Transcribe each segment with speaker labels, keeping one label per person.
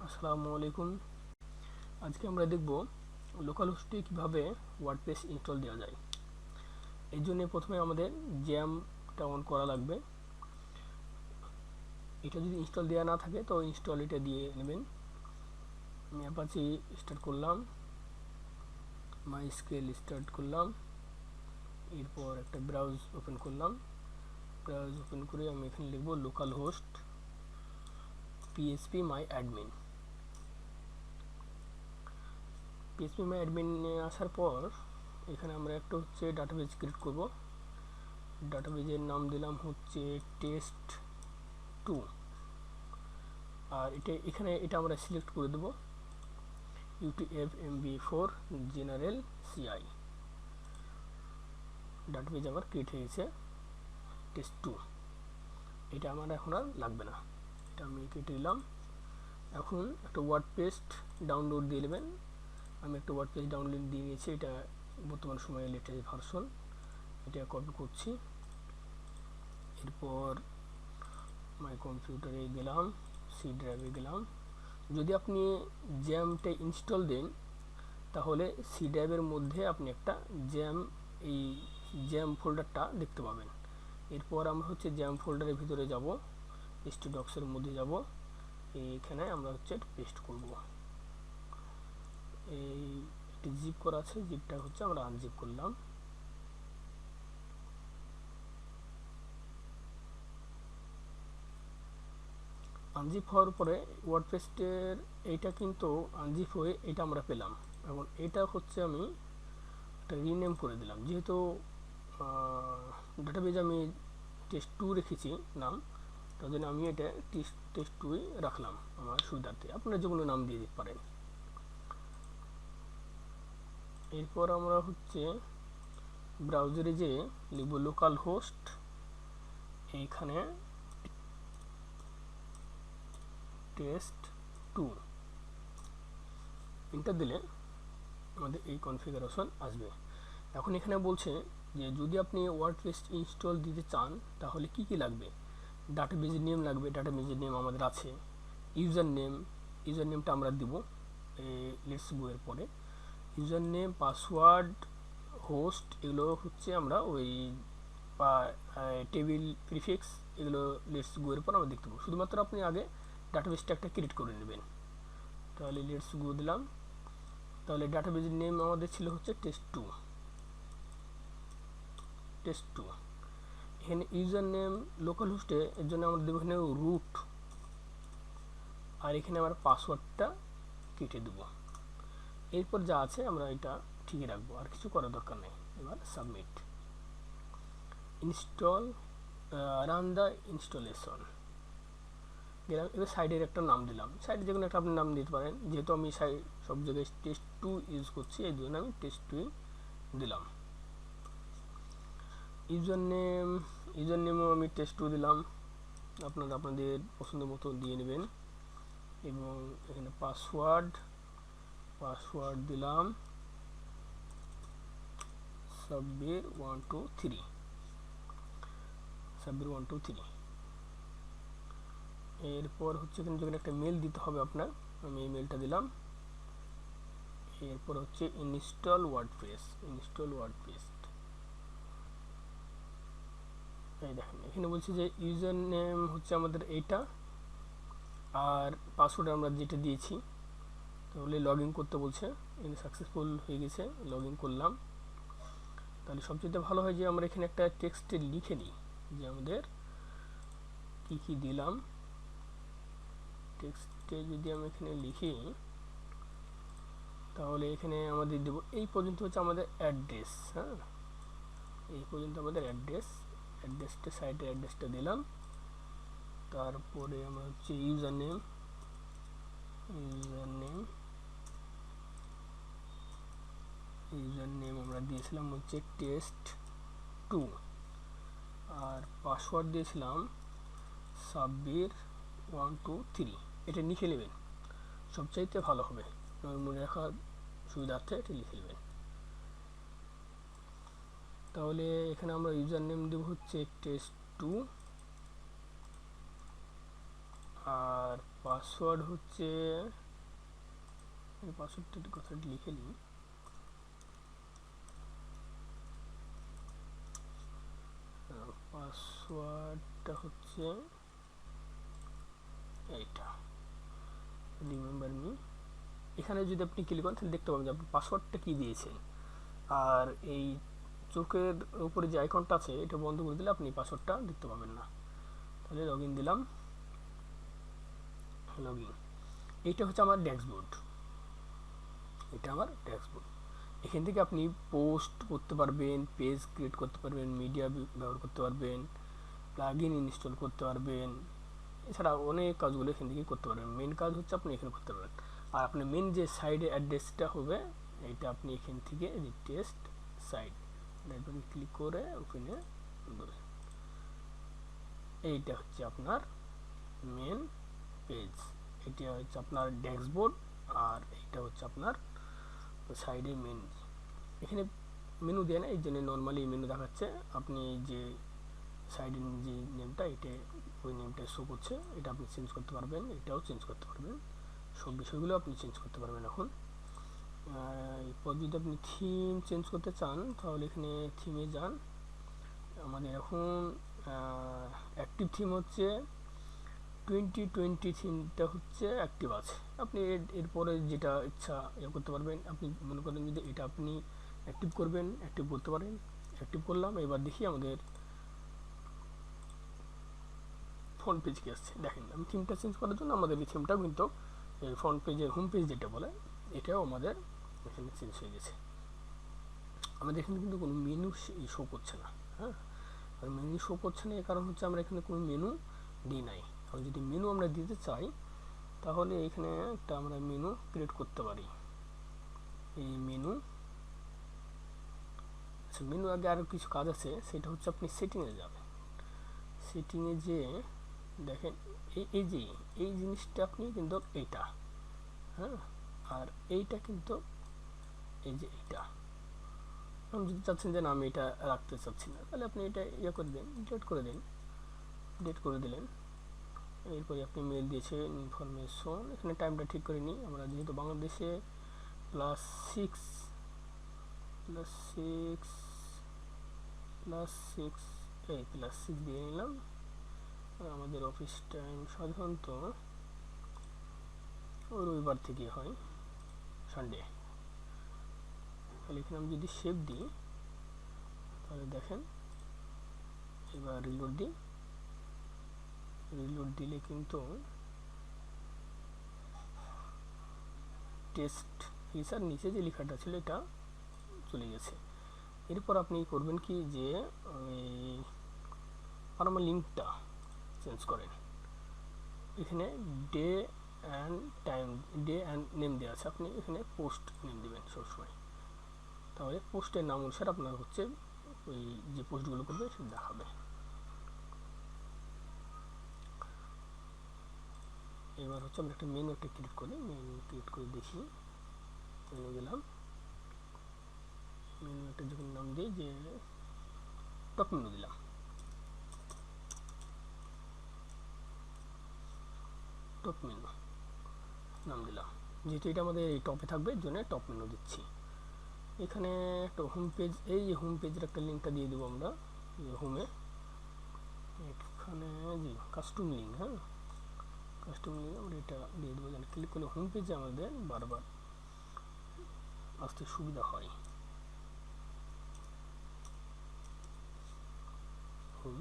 Speaker 1: আসসালামু আলাইকুম। আজকে আমরা দেখব লোকাল হোস্টে কীভাবে ওয়ার্ডপ্রেস ইনস্টল দেওয়া যায়। এই জন্য প্রথমে আমাদের জ্যামটা অন করা লাগবে। এটা যদি ইনস্টল দেওয়া না থাকে তো ইনস্টল এটা দিয়ে নেবেন। আমি অ্যাপাচি স্টার্ট করলাম, মাই স্কেল স্টার্ট করলাম, এরপর একটা ব্রাউজ ওপেন করলাম। ব্রাউজ ওপেন করে আমি এখানে লিখব local host PHP my admin. PHP my অ্যাডমিনে আসার পর এখানে আমরা একটা হচ্ছে ডাটাবেজ ক্রিয়েট করব। ডাটাবেজের নাম দিলাম হচ্ছে টেস্ট2। আর এখানে আমরা সিলেক্ট করে দেব UTF-MB4 জেনারেল CI। ডাটাবেজ আমার ক্রিয়েট হয়ে গেছে টেস্ট2। এটা আমার এখন আর লাগবে না, এটা আমি কেটে দিলাম। এখন একটা ওয়ার্ডপ্রেস ডাউনলোড দিয়ে নেবেন। আমি একটা ওয়ার্ডপ্রেস ডাউনলোড দিয়ে নিয়েছি, এটা বর্তমান সময়ে লেটেস্ট ভার্সন। এটা কপি করছি, এরপর মাই কম্পিউটারে গেলাম, সি ড্রাইভে গেলাম। যদি আপনি জ্যামটা ইনস্টল দেন তাহলে সি ড্রাইভের মধ্যে আপনি একটা জ্যাম ফোল্ডারটা দেখতে পাবেন। এরপর আমরা হচ্ছে জ্যাম ফোল্ডারের ভিতরে যাব, ডক্সের মধ্যে যাব, এইখানে আমরা হচ্ছে পেস্ট করব। এই একটি জিপ করা আছে, জিপটা হচ্ছে আমরা আনজিপ করলাম। আনজিপ হওয়ার পরে ওয়ার্ডপ্রেসের এইটা কিন্তু আনজিপ হয়ে এটা আমরা পেলাম। এখন এটা হচ্ছে আমি একটা রিনেম করে দিলাম, যেহেতু ডাটাবেজ আমি টেস্ট2 রেখেছি নাম, তার জন্য আমি এটা টেস্ট2 রাখলাম আমার সুবিধার্থে। আপনারা যে কোনো নাম দিয়ে দিতে পারেন। এরপর আমরা হচ্ছে ব্রাউজারে যে লিখব লোকাল হোস্ট, এইখানে টেস্ট2 এন্টার দিলে আমাদের এই কনফিগারেশন আসবে। এখন এখানে বলছে যে যদি আপনি ওয়ার্ডপ্রেস ইনস্টল দিতে চান তাহলে কি কি লাগবে। ডাটাবেজ নেম লাগবে, ডাটাবেজের নেম আমাদের আছে। ইউজার নেমটা আমরা দিব লেটস গো এর পরে। ইউজার নেম, পাসওয়ার্ড, হোস্ট, এগুলো হচ্ছে আমরা ওই টেবিল প্রিফিক্স, এগুলো লেটস গো এর পর আমরা দেখতে পাবো। শুধুমাত্র আপনি আগে ডাটাবেজটা একটা ক্রিয়েট করে নেবেন। তাহলে লেটস গো দিলাম। তাহলে ডাটাবেজের নেম আমাদের ছিল হচ্ছে টেস্ট2। এখানে ইউজার নেম লোকাল হোস্টে, এর জন্য আমরা দেবো এখানে রুট, আর এখানে আমরা পাসওয়ার্ডটা কেটে দেবো। এরপর যা আছে আমরা এটা ঠিকই রাখবো, আর কিছু করার দরকার নেই। এবার submit. Install, run the installation দিলাম। এবার সাইডের একটা নাম দিলাম, সাইডে যে কোনো একটা আপনি নাম দিতে পারেন। যেহেতু আমি সব জায়গায় টেস্ট2 ইউজ করছি, এই জন্য আমি টেস্ট2 দিলাম। ইউজার নেমও আমি টেস্ট2 দিলাম। আপনারা আপনাদের পছন্দ মতো দিয়ে নেবেন। এবং এখানে পাসওয়ার্ড দিলাম সাব্বির123। এরপর হচ্ছে এখানে যখন একটা মেল দিতে হবে আপনার, আমি এই মেলটা দিলাম। এরপর হচ্ছে ইনস্টল ওয়ার্ডপ্রেস। এই দেখেন এখানে বলছি যে ইউজার নেম হচ্ছে আমাদের এইটা, আর পাসওয়ার্ড আমরা যেটা দিয়েছি। তাহলে লগ ইন করতে বলছে, এখানে সাকসেসফুল হয়ে গেছে, লগ ইন করলাম। তাহলে সবচেয়ে ভালো হয় যে আমরা এখানে একটা টেক্সটে লিখে নিই যে আমাদের কি কি দিলাম। টেক্সটে যদি আমি এখানে লিখি তাহলে এখানে আমাদের দেব এই পর্যন্ত হচ্ছে আমাদের অ্যাড্রেস। হ্যাঁ, এই পর্যন্ত আমাদের অ্যাড্রেসটা সাইটের অ্যাড্রেসটা দিলাম। তারপরে আমরা হচ্ছে ইউজার নেম আমরা দিয়েছিলাম হচ্ছে টেস্ট2, আর পাসওয়ার্ড দিয়েছিলাম সাব্বির123। এটা লিখে নেবেন, সবচাইতে ভালো হবে, মনে রাখার সুবিধার্থে এটা লিখে নেবেন। তাহলে এখানে আমরা ইউজার নেম দেব হচ্ছে টেস্ট2, আর পাসওয়ার্ড হচ্ছে, পাসওয়ার্ডটা কথাটি লিখে নিই। পাসওয়ার্ডটা হচ্ছে এইটা, রিমেম্বার মি। এখানে যদি আপনি ক্লিক করেন তাহলে দেখতে পাবেন যে আপনি পাসওয়ার্ডটা কী দিয়েছেন। আর এই চোখের উপরে যে আইকনটা আছে এটা বন্ধ করে দিলে আপনি পাসওয়ার্ডটা দেখতে পাবেন না। তাহলে লগ ইন দিলাম, লগ ইন। এইটা হচ্ছে আমার ড্যাশবোর্ড, এটা আমার ড্যাশবোর্ড। এখান থেকে আপনি পোস্ট করতে পারবেন, পেজ ক্রিয়েট করতে পারবেন, মিডিয়া ব্যবহার করতে পারবেন, প্লাগইন ইনস্টল করতে পারবেন, এছাড়া অনেক কাজগুলো এখান থেকে করতে পারবেন। মেন কাজ হচ্ছে আপনি এখানে করতে পারবেন। আর আপনার মেন যে সাইডে অ্যাড্রেসটা হবে এটা আপনি এখান থেকে যে টেস্ট সাইট এটাকে ক্লিক করে ওখানে দেবেন। এইটা হচ্ছে আপনার মেন পেজ, এটা হচ্ছে আপনার ড্যাশবোর্ড, আর এইটা হচ্ছে আপনার সাইডে মেন। এখানে মেনু দেয় না, এই জন্য নর্মালি মেনু দেখাচ্ছে। আপনি যে সাইডে যে নেমটা এটা ওই নেমটা শো করছে, এটা আপনি চেঞ্জ করতে পারবেন, এটাও চেঞ্জ করতে পারবেন, সব বিষয়গুলো আপনি চেঞ্জ করতে পারবেন। এখন এরপর যদি আপনি থিম চেঞ্জ করতে চান তাহলে এখানে থিমে যান। আমাদের এখন অ্যাক্টিভ থিম হচ্ছে 2020 থিমটা হচ্ছে অ্যাক্টিভ আছে। আপনি এরপরে যেটা ইচ্ছা করতে পারবেন। আপনি মনে করেন যদি এটা আপনি অ্যাক্টিভ করবেন, অ্যাক্টিভ করতে পারেন। অ্যাক্টিভ করলাম, এবার দেখি আমাদের ফ্রন্ট পেজ কি আসছে। দেখেন আমি থিমটা চেঞ্জ করার জন্য আমাদের এই থিমটাও কিন্তু ফ্রন্ট পেজের হোম পেজ যেটা বলে এটাও আমাদের এখানে চেঞ্জ হয়ে গেছে। আমাদের এখানে কিন্তু কোনো মেনু শো করছে না। হ্যাঁ, আর মেনু শো করছে না, এর কারণ হচ্ছে আমরা এখানে কোনো মেনু দিই নাই। কারণ যদি মেনু আমরা দিতে চাই তাহলে এখানে একটা আমরা মেনু ক্রিয়েট করতে পারি। এই মেনু, আচ্ছা মেনু আগে আরও কিছু কাজ আছে, সেটা হচ্ছে আপনি সেটিংয়ে যাবেন। সেটিংয়ে যে দেখেন এই যে এই জিনিসটা আপনি কিন্তু এইটা, হ্যাঁ, আর এইটা কিন্তু এই যে এইটা আপনি যদি চাচ্ছেন যে না আমি এটা রাখতে চাচ্ছি না তাহলে আপনি এটা করে দিন, ডিলিট করে দিন। ডিলিট করে দিলেন, এরপরে আপনি মেল দিয়েছেন ইনফরমেশন। এখানে টাইমটা ঠিক করে নিই, আমরা যেহেতু বাংলাদেশে +6 এই +6 দিয়ে নিলাম। আমাদের অফিস টাইম সাধারণত রবিবার থেকে হয়, সানডে। তাহলে এখানে আমি যদি সেভ দিই তাহলে দেখেন, এবার রিলোড দিই। রিলোড দিলে কিন্তু টেস্ট ফিচার নিচে যে লেখাটা ছিল এটা চলে গেছে। এরপর আপনি করবেন কি যে আর আমার লিঙ্কটা চেঞ্জ করেন। এখানে day and time, day and name দেওয়া আছে, আপনি এখানে পোস্ট নেম দেবেন সবসময়। তাহলে পোস্টের নাম অনুসারে আপনার হচ্ছে ওই যে পোস্টগুলো করবে সেটা দেখাবে। এবার হচ্ছে আমরা একটা মেনু একটা ক্রিয়েট করি, মেনু ক্রিয়েট করে দেখি। মেনু গেলাম, মেনু একটা যখন নাম দিই যে টপ মেনু দিলাম, টপ মেনু নাম দিলাম। যেহেতু এটা আমাদের এই টপে থাকবে এর জন্য টপ মেনু দিচ্ছি। এখানে একটা হোম পেজ, এই যে হোম পেজের একটা লিঙ্কটা দিয়ে দেবো আমরা হোমে। এখানে জি কাস্টম লিঙ্ক, হ্যাঁ কাস্টম লিঙ্ক আমরা এটা দিয়ে দেবো, যেন ক্লিক করলে হোম পেজে আমাদের বারবার আসতে সুবিধা হয়। হোম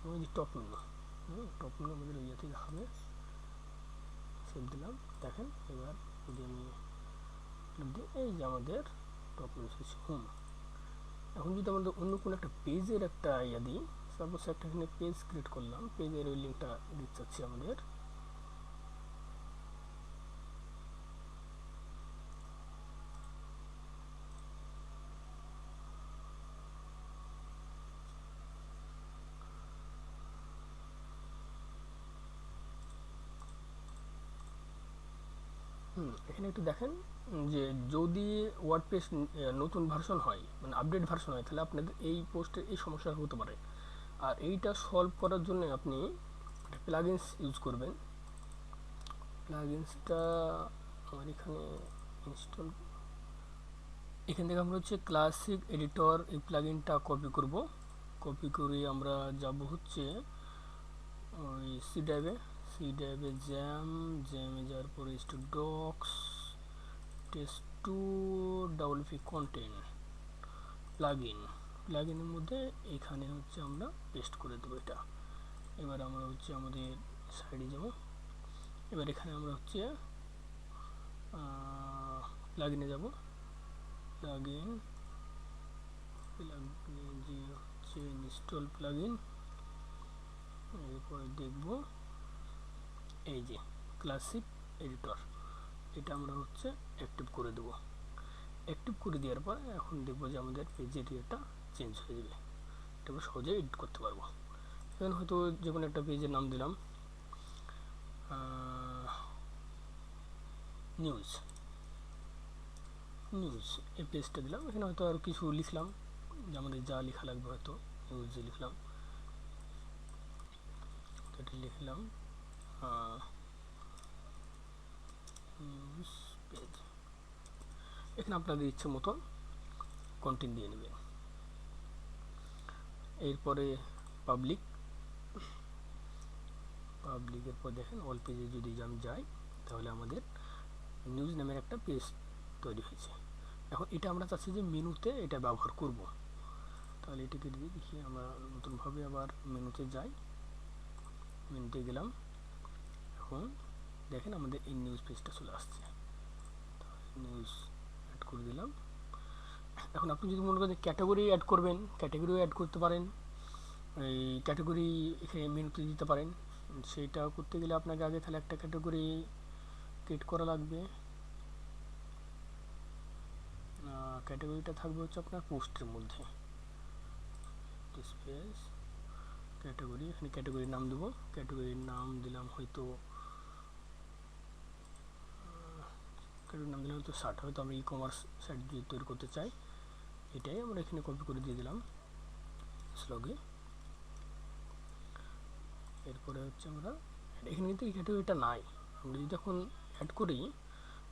Speaker 1: ওই যে টপ মেনু, টপ মেনু আমাদের ওই ইয়েতে দেখাবে। সেভ দিলাম, দেখেন এবার যদি আমি এই যে আমাদের টপ মেনু হচ্ছে হোম। এখন যদি আমাদের অন্য কোনো একটা পেজের একটা ইয়ে দিই, সাপোজ একটা এখানে পেজ ক্রিয়েট করলাম, পেজের ওই লিঙ্কটা দিতে চাচ্ছি আমাদের। এখানে একটু দেখেন যে যদি ওয়ার্ডপ্রেস নতুন ভার্সন হয়, মানে আপডেট ভার্সন হয়, তাহলে আপনাদের এই পোস্টের এই সমস্যা হতে পারে। আর এইটা সলভ করার জন্য আপনি প্লাগইনস ইউজ করবেন। প্লাগইনসটা আমার এখানে ইনস্টল, এখান থেকে আমরা হচ্ছে ক্লাসিক এডিটর এই প্লাগইনটা কপি করব। কপি করে আমরা যাব হচ্ছে ওই সি ড্রাইভে জ্যামে যাওয়ার পরে docs test to WP content প্লাগইনের মধ্যে এখানে হচ্ছে আমরা পেস্ট করে দেবো এটা। এবার আমরা হচ্ছে আমাদের সাইডে যাব। এবার এখানে আমরা হচ্ছে প্লাগইনে যাব। প্লাগইন যে হচ্ছে ইনস্টল প্লাগইন, এরপরে দেখব এই যে ক্লাসিক এডিটর, এটা আমরা হচ্ছে অ্যাক্টিভ করে দেব। অ্যাক্টিভ করে দেওয়ার পর এখন দেখব যে আমাদের পেজের এটা চেঞ্জ হয়ে যাবে, এটা আমরা সহজে এডিট করতে পারবো। এখন হয়তো যে কোনো একটা পেজের নাম দিলাম নিউজ এই পেজটা দিলাম। এখানে হয়তো আর কিছু লিখলাম, যে আমাদের যা লেখা লাগবে, হয়তো নিউজ লিখলাম, এটা লিখলাম নিউজ পেজ। এখানে আপনাদের ইচ্ছে মতন কন্টেন্ট দিয়ে নেবেন। এরপরে পাবলিকের পর দেখেন অল পেজে যদি আমি যাই, তাহলে আমাদের নিউজ নামের একটা পেজ তৈরি হয়েছে। এখন এটা আমরা চাচ্ছি যে মেনুতে এটা ব্যবহার করব, তাহলে এটাকে দিয়ে দেখি আমরা নতুনভাবে আবার মেনুতে যাই। মেনুতে গেলাম, এখন দেখেন আমাদের এই নিউজ পেজটা চলে আসছে, নিউজ অ্যাড করে দিলাম। এখন আপনি যদি মনে করেন ক্যাটাগরি অ্যাড করবেন, ক্যাটাগরিও অ্যাড করতে পারেন, এই ক্যাটাগরি এখানে মেনুতে দিতে পারেন। সেইটা করতে গেলে আপনাকে আগে তাহলে একটা ক্যাটাগরি ক্রিয়েট করা লাগবে। ক্যাটাগরিটা থাকবে হচ্ছে আপনার পোস্টের মধ্যে, স্পেস ক্যাটাগরি, এখানে ক্যাটাগরির নাম দেবো। ক্যাটাগরির নাম দিলাম হয়তো শার্ট, হয়তো আমরা ই কমার্স সাইট যদি তৈরি করতে চাই, এটাই আমরা এখানে কপি করে দিয়ে দিলাম স্লগে। এরপরে হচ্ছে আমরা এখানে কিন্তু এই ক্যাটাগরিটা নাই, আমরা যদি এখন অ্যাড করি,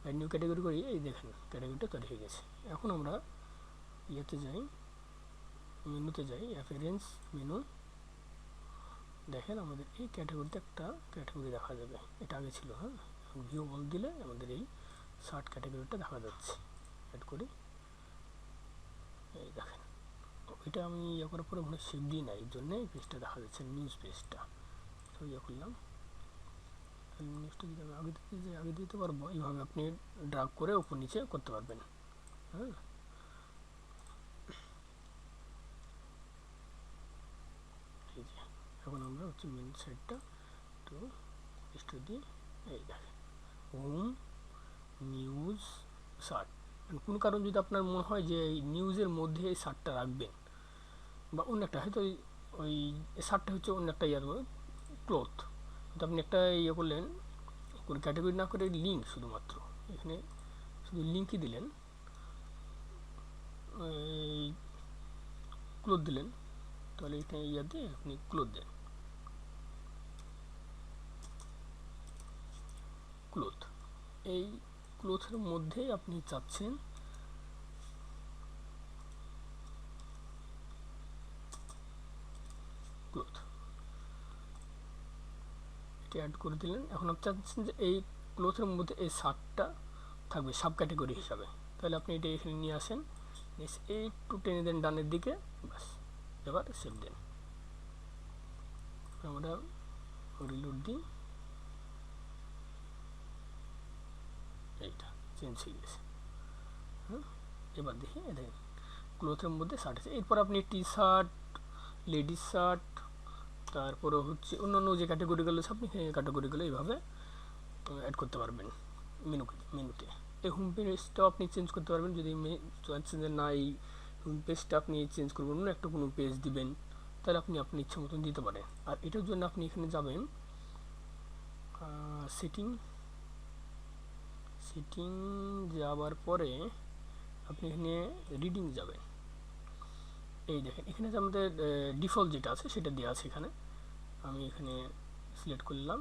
Speaker 1: অ্যাড নিউ ক্যাটাগরি করি, এই দেখেন ক্যাটাগরিটা তৈরি হয়ে গেছে। এখন আমরা ইয়েতে যাই, মেনুতে যাই, অ্যাপিয়ারেন্স মেনু, দেখেন আমাদের এই ক্যাটাগরিতে একটা ক্যাটাগরি দেখা যাবে, এটা আগে ছিল। হ্যাঁ, ভিউ অল দিলে আমাদের এই শার্ট ক্যাটাগরিটা দেখা যাচ্ছে। অ্যাড করি, এই দেখেন এটা আমি ইয়ে করার পরে মনে সেভ দিই না, এই জন্য এই পেজটা দেখা যাচ্ছে, নিউজ পেজটা। তো ইয়ে করলাম, নিউজটা যদি আমি আগে দিতে পারবো, এইভাবে আপনি ড্রাগ করে উপর নিচে করতে পারবেন। হ্যাঁ, এই যে এখন আমরা হচ্ছে মেন সাইডটা তো পেজটা দিই, এই দেখেন হোম নিউজ শার্ট। কোনো কারণ যদি আপনার মনে হয় যে এই নিউজের মধ্যে এই শার্টটা রাখবেন, বা অন্য একটা হয়তো ওই শার্টটা হচ্ছে অন্য একটা ইয়ার ক্লথ, তো আপনি একটা ইয়ে করলেন, কোনো ক্যাটাগরি না করে লিঙ্ক, শুধুমাত্র এখানে শুধু লিঙ্কই দিলেন, এই ক্লথ দিলেন, তাহলে এখানে ইয়া দিয়ে আপনি ক্লথ দেন, ক্লথ। এই ক্লথের মধ্যেই আপনি চাচ্ছেন ক্লথ, এটা অ্যাড করে দিলেন। এখন আপনি চাচ্ছেন যে এই ক্লথের মধ্যে এই শার্টটা থাকবে সাব ক্যাটাগরি হিসাবে, তাহলে আপনি এটা এখানে নিয়ে আসেন, এই একটু টেনে দেন ডানের দিকে, ব্যাস। এবার সেভ দেন। আমরা রিলোড দিই, এইটা চেঞ্জ হয়ে গেছে। হ্যাঁ, এবার দেখি দেখেন ক্লথের মধ্যে শার্ট আছে। এরপর আপনি টি শার্ট, লেডিস শার্ট, তারপরে হচ্ছে অন্যান্য যে ক্যাটাগরিগুলো আছে, আপনি সেই ক্যাটাগরিগুলো এইভাবে অ্যাড করতে পারবেন মেনুতে। এই হোম পেজটাও আপনি চেঞ্জ করতে পারবেন, যদি চাচ্ছেন যে না এই হোম পেজটা আপনি চেঞ্জ করবেন, অন্য একটা কোনো পেজ দিবেন, তাহলে আপনি আপনার ইচ্ছা মতন দিতে পারেন। আর এটার জন্য আপনি এখানে যাবেন সেটিং যাওয়ার পরে আপনি এখানে রিডিং যাবেন। এই দেখেন এখানে যে আমাদের ডিফল্ট যেটা আছে সেটা দেওয়া আছে এখানে। আমি এখানে সিলেক্ট করলাম।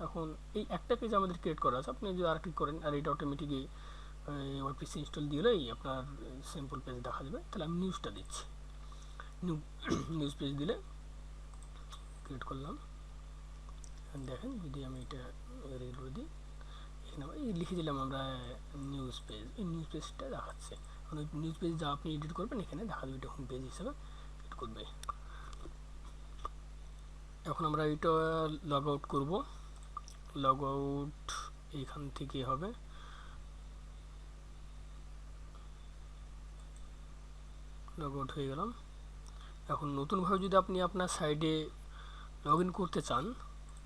Speaker 1: এখন এই একটা পেজ আমাদের ক্রিয়েট করা আছে, আপনি যদি আর ক্লিক করেন আর এটা অটোমেটিকই ওয়ার্ডপ্রেস ইনস্টল দিলেই আপনার সিম্পল পেজ দেখা যাবে। তাহলে আমি নিউজটা দিচ্ছি, নিউজ পেজ দিলে ক্রিয়েট করলাম। দেখেন যদি আমি এটা রেডি করে দিই, এখানে লিখে দিলাম আমরা নিউজ পেজ, এই নিউজ পেজটা দেখাচ্ছে। নিউজ পেজ যা আপনি এডিট করবেন এখানে দেখা যাবে, এটা হোম পেজ হিসেবে এডিট করবে। এখন আমরা এটা লগ আউট করবো, লগ আউট এইখান থেকে হবে। লগ আউট হয়ে গেলাম। এখন নতুনভাবে যদি আপনি আপনার সাইডে লগ ইন করতে চান,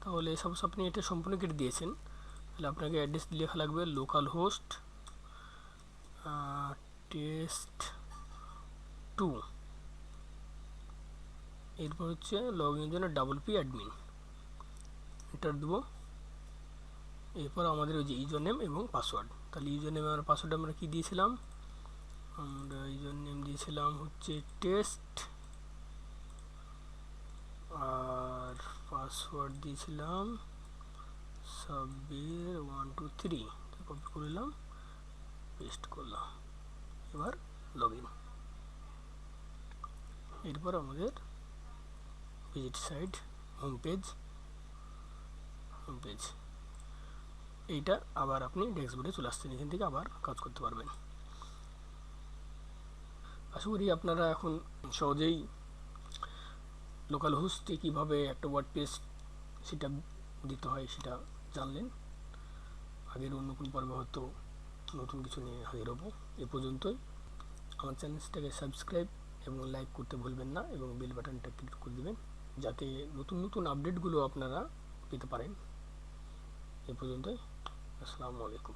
Speaker 1: তাহলে সাপোজ আপনি এটা সম্পূর্ণ কেটে দিয়েছেন, তাহলে আপনাকে অ্যাড্রেস লেখা লাগবে লোকাল হোস্ট test2, এরপর হচ্ছে লগ ইনের জন্য WP অ্যাডমিন, এন্টার দেবো। এরপর আমাদের ওই যে ইউজার নেম এবং পাসওয়ার্ড, তাহলে ইউজার নেম আর পাসওয়ার্ড আমরা কি দিয়েছিলাম, আমরা ইউজার নেম দিয়েছিলাম হচ্ছে টেস্ট, আর পাসওয়ার্ড দিয়েছিলাম সাব্বির 123। কপি করলাম, পেস্ট করলাম। এবার লগ ইন। এরপর আমাদের ভিজিট সাইট, হোম পেজ, এইটা আবার আপনি ডেস্কবোর্ডে চলে আসছেন, এখান থেকে আবার কাজ করতে পারবেন। আশা করি আপনারা এখন সহজেই লোকাল হোস্টে কীভাবে একটা ওয়ার্ডপ্রেস সেটা দিতে হয় সেটা জানলেন। আগের অন্য কোনো পর্বে হয়তো নতুন কিছু নিয়ে হাজির হব। এ পর্যন্তই। আমার চ্যানেলটাকে সাবস্ক্রাইব এবং লাইক করতে ভুলবেন না, এবং বেল বাটনটা ক্লিক করে দেবেন যাতে নতুন নতুন আপডেটগুলো আপনারা পেতে পারেন। এ পর্যন্তই। আসসালামু আলাইকুম।